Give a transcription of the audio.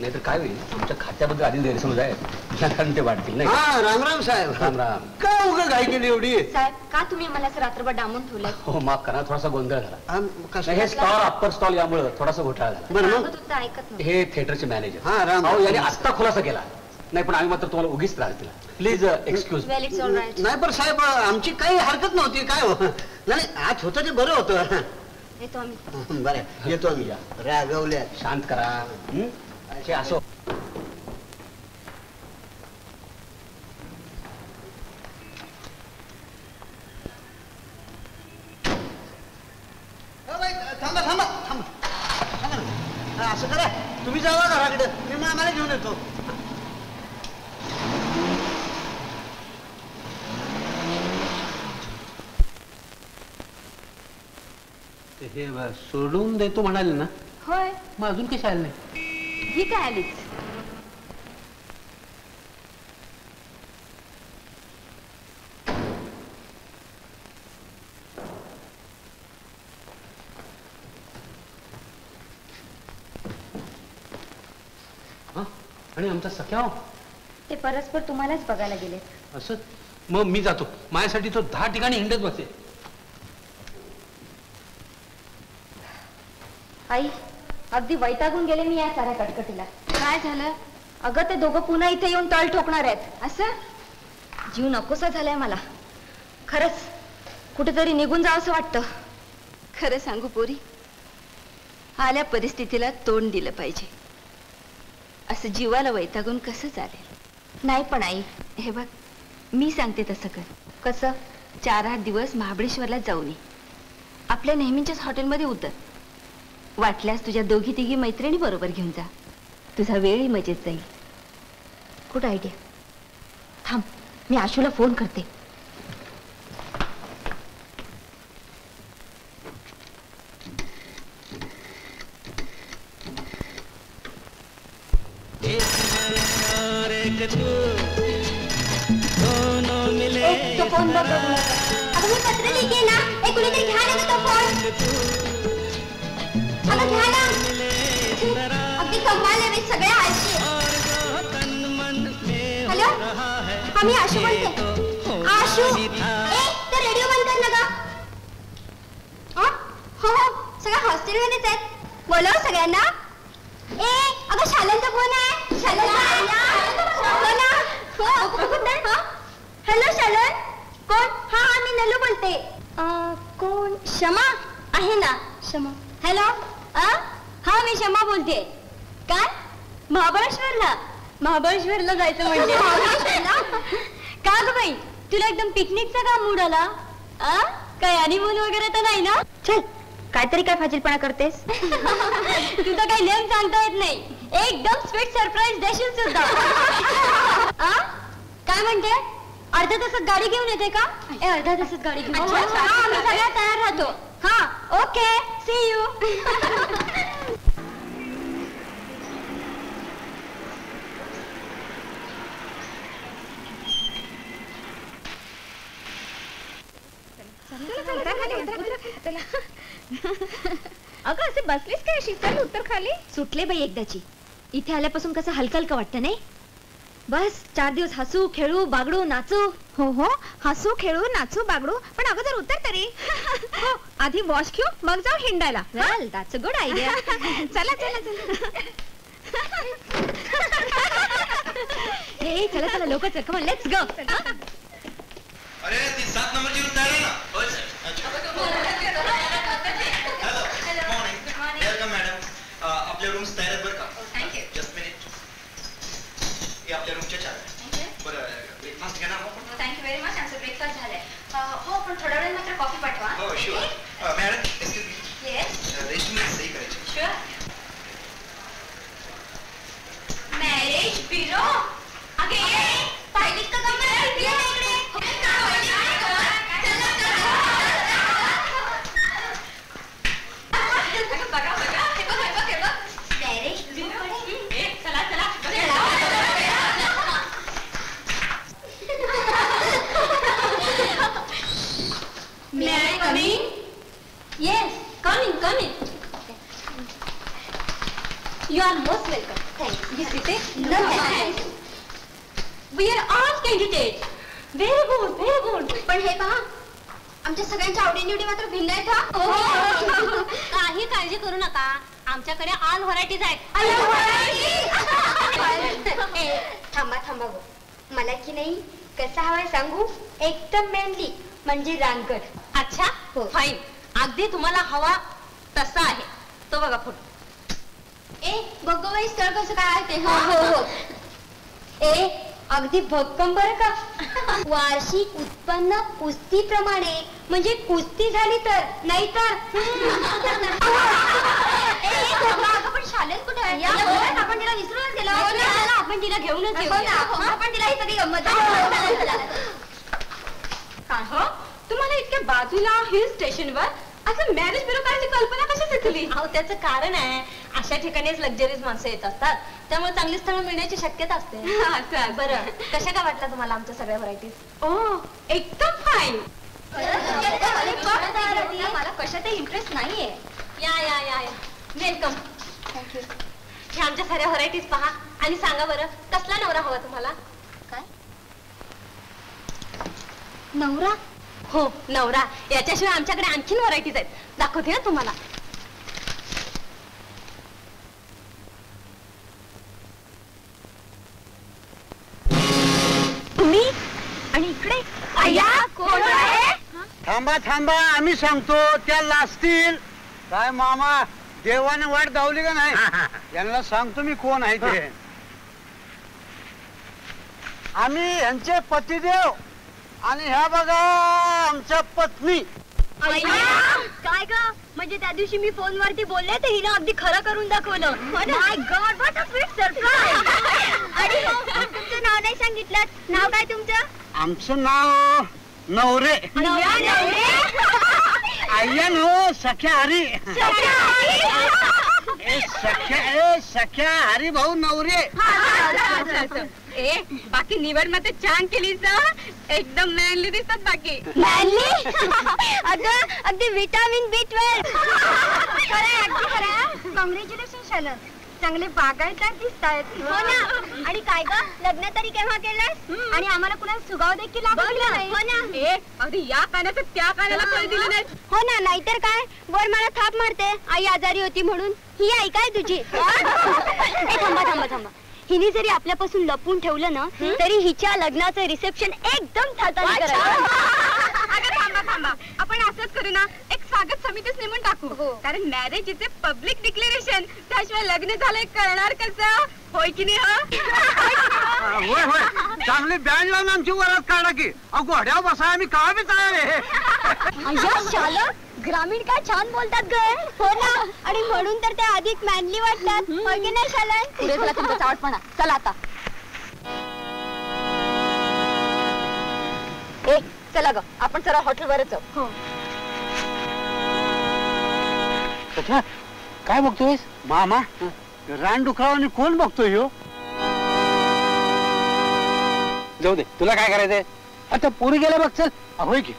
नाहीतर काय होईल, आमच्या खात्याबद्दल आधी गैरसमज आहे, कारण ते वाटतील नाही. राम राम साहेब. राम राम. काय उगा घाई केली एवढी? साहेब का तुम्ही मला असं रात्रभर डांबून ठेवलंय? हो माफ करा, थोडासा गोंधळ झाला. हे स्टॉल अप्पर स्टॉल यामुळे थोडासा घोटाळा झाला. बरं मग ऐकत नाही. हे थिएटरचे मॅनेजर राम यांनी आत्ता खुलासा केला. नाही पण आम्ही मात्र तुम्हाला उगीच त्रास दिला. Please excuse. Well it's all right. नाही पण साहेब आमची काही हरकत नव्हती. काय हो नाही आज होतं ते बरं होतं. येतो आम्ही. बरं येतो आम्ही. रागवल्या. शांत करा. असो. थांबा थांबा थांबा थांबा. असं करा तुम्ही जावा घराकडे, मी मामाला घेऊन येतो. हे सोडून देतो म्हणाले ना? होय. मग अजून कशी आले नाही? ही काय आलीच. आणि आमचा सख्या ते परस्पर तुम्हालाच बघायला गेले. असं? मग मी जातो. माझ्यासाठी तो 10 ठिकाणी हिंडत बसे. आई अगदी वैतागून गेले मी या साऱ्या कटकटीला. काय झालं? अगं ते दोघं पुन्हा इथे येऊन तळ ठोकणार आहेत. असं जीव नकोसा झालाय मला. खरंच कुठेतरी निघून जावं असं वाटतं. खरं सांगू पोरी, आल्या परिस्थितीला तोंड दिलं पाहिजे. असं जीवाला वैतागून कसं चालेल? नाही पण आई, हे बघ मी सांगते तसं कर. कसं? 4-8 दिवस महाबळेश्वरला जाऊन ये. आपल्या नेहमीच्याच हॉटेलमध्ये उतर. वाटल्यास तुझ्या 2-3 मैत्रिणी बरोबर घेऊन जा. तुझा वेळही मजेत जाईल. Good idea. थांब मी आशूला फोन करते. तो फोन बघ. अगं मी पत्र लिहिते ना, एक कुणीतरी घ्या ना तो फोन. अगं घ्या ना. अगदी कमाल आहे मी सगळ्या आळशी. हॅलो हा मी आशू बोलते. आशू तर रेडिओ बंद कर ना ग. हो हो सगळ्या हॉस्टेलमध्येच आहेत. बोलव सगळ्यांना. अगं शालनचा फोन आहे. हॅलो शालन. कोण? हा मी नलू बोलते. कोण? क्षमा आहे ना? क्षमा. हॅलो हा मी क्षमा बोलते. काय? महाबळेश्वरला जायचं म्हणजे? का ग बाई तुला एकदम पिकनिकचा का मूड आला? काय हनीमून वगैरे तर नाही ना? चल काहीतरी काय फाजीलपणा करतेस. तुझा काही नेम सांगता येत नाही. एकदम स्वीट सरप्राईज देशील सुद्धा. काय म्हणते? अर्ध्या तासात गाडी घेऊन येते का? अर्ध्या तासात गाडी घेऊन. आम्ही सगळ्या तयार राहतो. हा ओके सी यू. अगं असे बसलीस काय अशी? चल उत्तर खाली. सुटले बाई एकदाची. इथे आल्यापासून कसं हलकं हलकं वाटतं नाही? बस 4 दिवस हसू खेळू बागडू नाचू. हो हो हसू खेळू नाचू बागडू, पण अगोदर उत्तर तरी. हो आधी वॉश घेऊ मग जाऊ हिंडायला. वेल दॅट्स अ गुड आयडिया. चला चला चला. हे चला चला लोक चल कम लेट्स गो. अरे ती 7 नंबरची रूम तयार आहे ना? होय sir. Hello morning. Welcome madam. आपल्या रूम्स तयार आहेत बरं का? थँक्यू. Just minute. हे आपल्या रूमच्या चावी. बरं ब्रेकफास्ट घेणार हो? Thank you very much. आमचं ब्रेकफास्ट झालंय. हो पण थोड्या वेळात मात्र कॉफी पाठवा. हो sure. Madam excuse me. Yes restaurant सही करायची. शुअर. Marriage bureau. अगे पाहिलीस का गंमत? ये इकडे. बघा बघा हे बघ हे बघ हे बघ. Marriage bureau. चला चला. May I come in? Yes, come in, come in. You are most welcome. Thanks. You sit it? No, thanks. We are all candidates. Very good, very good. पण हे पहा आमच्या सगळ्यांच्या आवडीनिवडी मात्र भिन्न आहेत हा. काही काळजी करू नका, आमच्याकडे ऑल व्हरायटीज आहेत. थांबा थांबा गो, मला की नाही कसा हवाय सांगू, एकदम मॅनली म्हणजे रानगड. अच्छा, फाईन. अगदी तुम्हाला हवा तसा आहे. तो बघा फोटो. बघ स्थळ कसं काय आहे ते. हो हो हो. अगदी भक्कम बरं का. वार्षिक उत्पन्न कुस्तीप्रमाणे, म्हणजे कुस्ती झाली तर, नाही तर. पण शालेत कुठे आहे? आपण तिला विसरूनच गेलो. आपण तिला घेऊनच येऊ. आपण तिला ही सगळी गंमत. काय हो, तुम्हाला इतक्या बाजूला हिल स्टेशनवर असं मॅरेज ब्युरो करायची कल्पना कशी सुचली? अहो, त्याचं कारण आहे, अशा ठिकाणीच लक्झरीज माणसं येत असतात, त्यामुळे चांगली स्थळ मिळण्याची शक्यता असते. बरं, कशा काय वाटल्या तुम्हाला आमच्या सगळ्या व्हरायटीज? ओ, एकदम फाईन. मला कशातही इंटरेस्ट नाहीये. या या या या, वेलकम. थँक्यू. हे आमच्या साऱ्या व्हरायटीज पहा आणि सांगा बरं, कसला नवरा हवा तुम्हाला? काय नवरा? हो, नवरा. याच्याशिवाय आमच्याकडे आणखीन व्हरायटीज आहेत, दाखवते ना तुम्हाला. तुम्ही आणि इकडे कोण आहे? थांबा थांबा, आम्ही सांगतो, त्या लाजतील. काय मामा, देवाने वाट दावली का नाही? यांना सांगतो मी कोण आहे ते. आम्ही यांचे पतिदेव आणि ह्या बघा आमच्या पत्नी. काय ग, म्हणजे त्या दिवशी मी फोनवरती बोलले तर हिनं अगदी खरं करून दाखवलं. My God, what a sweet surprise. आणि तुमचं नाव नाही सांगितलं. नाव काय तुमचं? आमचं नाव नवरे. आय्या नो सख्या हरी. सख्या हरी भाऊ नवरे. बाकी निवड मध्ये छान केलीस, एकदम मॅनली दिसतात. बाकी मॅनली? अगं अगदी विटामिन B12. अगदी खरं. कॉंग्रॅच्युलेशन शालन, चांगले बागायतदार दिसतायत. हो ना. आणि काय ग, लग्न तरी केव्हा केलंस? आणि आम्हाला कुणाला सुगाव देखील लागला नाही. हो ना. अगदी या कानाचं त्या कानाला कळ दिलं नाही. हो ना, नाहीतर काय. वर मला थाप मारते, आई आजारी होती म्हणून. ही आई काय तुझी? थांबा थांबा थांबा. हिने जरी आपल्यापासून लपून ठेवलं ना, तरी हिच्या लग्नाचं रिसेप्शन एकदम थाटाने करायचं. थांबा थांबा, आपण असंच करू ना, एक स्वागत समितीच नेमून टाकू. कारण marriage is a public declaration, त्याशिवाय लग्न झालंय कळणार कसं? होय की नाही? होय होय, चांगली बँड लावून आमची वरात काढा की. घोड्यावर बसा, आम्ही का बी तयार आहे. शालक, ग्रामीण काय छान बोलतात ग. हो ना. आणि म्हणून तर ते अधिक मॅनली वाटतात. हो की नाही शालन? पुढे तुला तुमचा चावटपणा. चला आता. चला ग, आपण जरा हॉटेलवरच जाऊ. काय बघतोय मामा? रानडुकरावाने कोण बघतोय हो? जाऊ दे, तुला काय करायचंय आता? पोरी गेल्या बघ. चल. होय की.